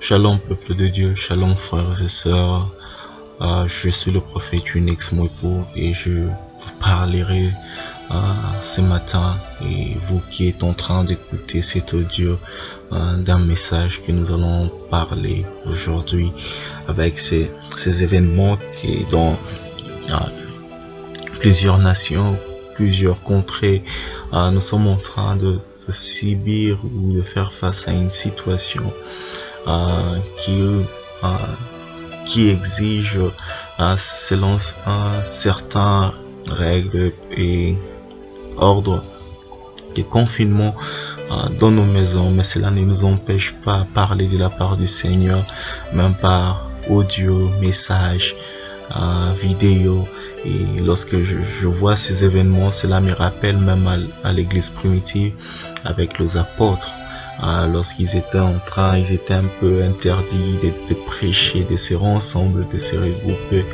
Shalom peuple de Dieu, shalom frères et sœurs. Je suis le prophète Unix Mwepo et je vous parlerai ce matin, et vous qui êtes en train d'écouter cet audio, d'un message que nous allons parler aujourd'hui avec ces événements qui dans plusieurs nations, plusieurs contrées, nous sommes en train de subir ou de faire face à une situation qui exige selon certaines règles et ordres de confinement dans nos maisons, mais cela ne nous empêche pas de parler de la part du Seigneur, même par audio, message, vidéo. Et lorsque je vois ces événements, cela me rappelle même à l'église primitive avec les apôtres. Lorsqu'ils étaient ils étaient un peu interdits de prêcher, de se ensemble, de se regrouper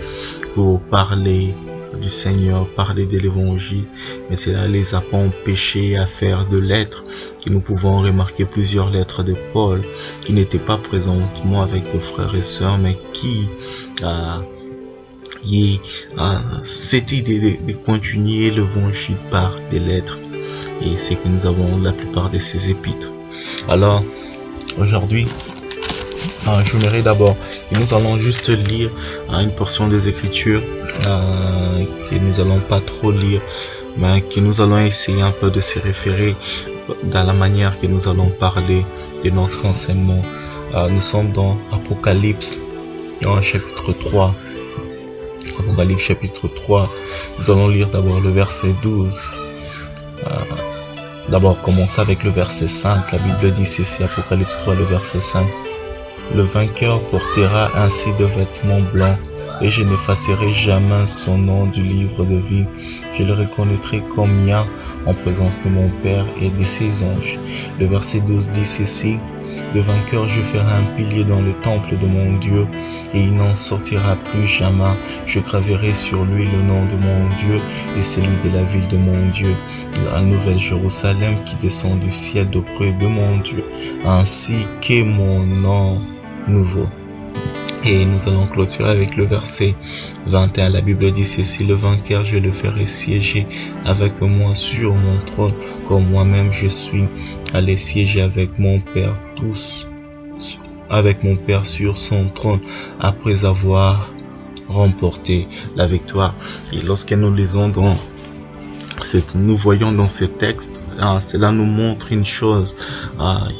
pour parler du Seigneur, parler de l'évangile, mais cela les a pas empêchés à faire de lettres, que nous pouvons remarquer plusieurs lettres de Paul qui n'étaient pas présentement avec nos frères et sœurs, mais qui cette idée de continuer l'évangile par des lettres, et c'est que nous avons la plupart de ces épîtres. Alors aujourd'hui, j'aimerais d'abord que nous allons juste lire une portion des Écritures que nous allons pas trop lire, mais que nous allons essayer un peu de se référer dans la manière que nous allons parler de notre enseignement. Nous sommes dans Apocalypse chapitre 3. Apocalypse chapitre 3. Nous allons lire d'abord le verset 12. D'abord, commencer avec le verset 5. La Bible dit ceci, Apocalypse 3, le verset 5. Le vainqueur portera ainsi de vêtements blancs, et je n'effacerai jamais son nom du livre de vie. Je le reconnaîtrai comme mien en présence de mon Père et de ses anges. Le verset 12 dit ceci. De vainqueur, je ferai un pilier dans le temple de mon Dieu, et il n'en sortira plus jamais. Je graverai sur lui le nom de mon Dieu et celui de la ville de mon Dieu, la nouvelle Jérusalem qui descend du ciel d'auprès de mon Dieu, ainsi que mon nom nouveau. Et nous allons clôturer avec le verset 21. La Bible dit ceci. Le vainqueur, je le ferai siéger avec moi sur mon trône, comme moi-même je suis allé siéger avec mon Père sur son trône, après avoir remporté la victoire. Et lorsque nous lisons nous voyons dans ce texte, cela nous montre une chose,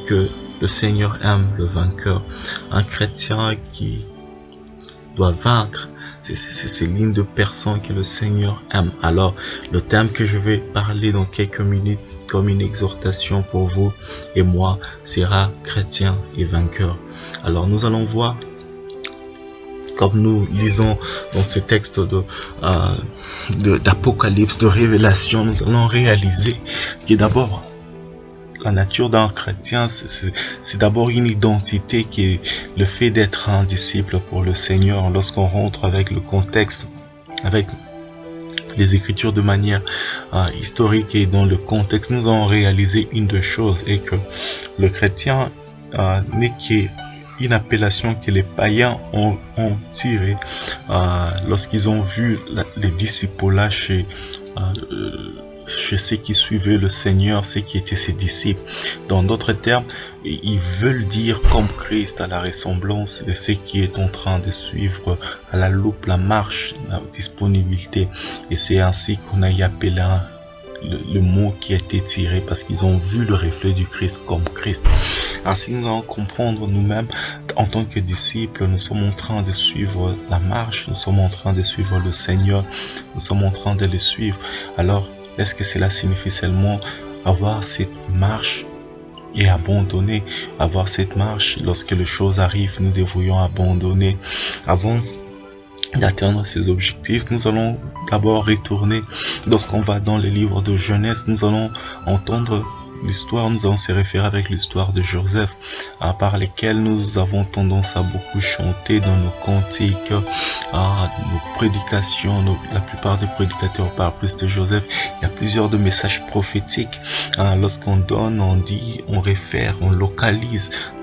que le Seigneur aime le vainqueur. Un chrétien qui doit vaincre, c'est l'une de personnes que le Seigneur aime. Alors, le thème que je vais parler dans quelques minutes comme une exhortation pour vous et moi sera chrétien et vainqueur. Alors, nous allons voir, comme nous lisons dans ce texte d'Apocalypse, de Révélation, nous allons réaliser que d'abord, la nature d'un chrétien, c'est d'abord une identité qui est le fait d'être un disciple pour le Seigneur. Lorsqu'on rentre avec le contexte, avec les Écritures de manière historique et dans le contexte, nous allons réaliser une de choses, et que le chrétien n'est qu'une appellation que les païens ont tirée lorsqu'ils ont vu les disciples là chez ceux qui suivaient le Seigneur, ceux qui étaient ses disciples. Dans d'autres termes, ils veulent dire comme Christ, à la ressemblance de ceux qui est en train de suivre à la loupe la marche, la disponibilité. Et c'est ainsi qu'on a appelé le mot qui a été tiré, parce qu'ils ont vu le reflet du Christ comme Christ. Ainsi, nous allons comprendre nous-mêmes, en tant que disciples, nous sommes en train de suivre la marche, nous sommes en train de suivre le Seigneur, nous sommes en train de le suivre. Alors, est-ce que cela signifie seulement avoir cette marche et abandonner? Avoir cette marche, lorsque les choses arrivent, nous devrions abandonner. Avant d'atteindre ces objectifs, nous allons d'abord retourner. Lorsqu'on va dans le livre de Genèse, nous allons entendre l'histoire, nous allons se référer avec l'histoire de Joseph, par lesquels nous avons tendance à beaucoup chanter dans nos cantiques, nos prédications. La plupart des prédicateurs parlent plus de Joseph. Il y a plusieurs de messages prophétiques. Lorsqu'on donne, on dit, on réfère, on localise